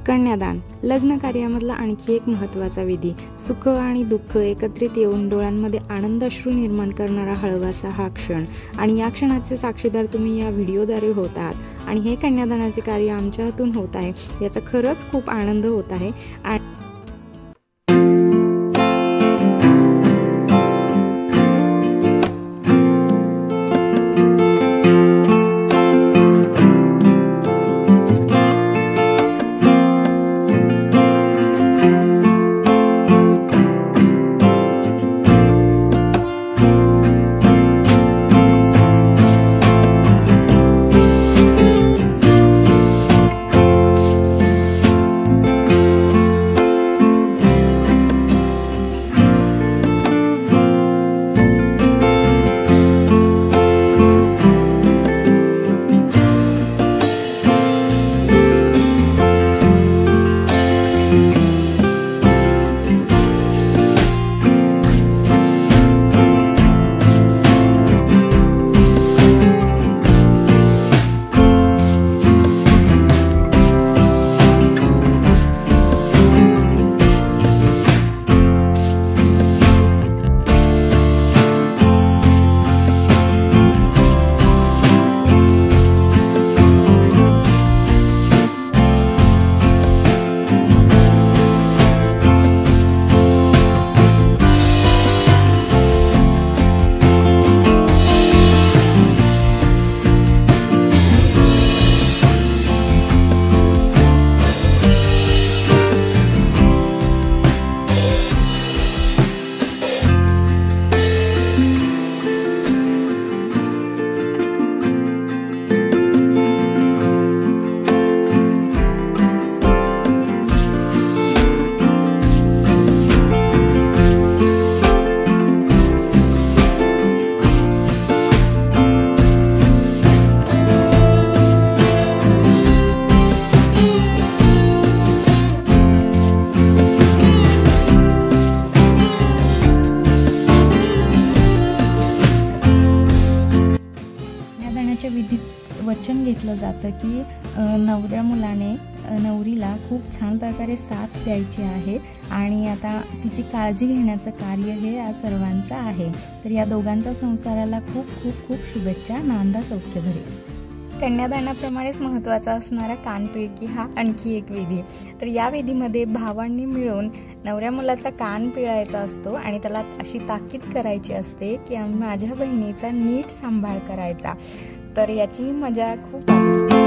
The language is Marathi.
कन्यादान लग्न कार्यामधला आणखी एक महत्त्वाचा विधी। सुख आणि दुःख एकत्रित येऊन डोळ्यांमध्ये आनंद अश्रू निर्माण करणारा हळवासा हा क्षण आणि या क्षणाचे साक्षीदार तुम्ही या व्हिडिओद्वारे होत आहात आणि हे कन्यादानाचे कार्य आमच्या हातून होत आहे याचा खरंच खूप आनंद होत आहे। विधीत वचन घेतलं जातं की नवऱ्या मुलाने नवरीला खूप छान प्रकारे साथ द्यायची आहे आणि आता तिची काळजी घेण्याचं कार्य हे या सर्वांचं आहे। तर या दोघांच्या संसाराला खूप खूप खूप शुभेच्छा। नांदा सौख्य घरी। कन्यादानाप्रमाणेच महत्त्वाचा असणारा कानपिळकी हा आणखी एक विधी। तर या विधीमध्ये भावांनी मिळून नवऱ्या मुलाचा कान पिळायचा असतो आणि त्याला अशी ताकीद करायची असते की माझ्या बहिणीचा नीट सांभाळ करायचा। तर याची मजा खूप आहे।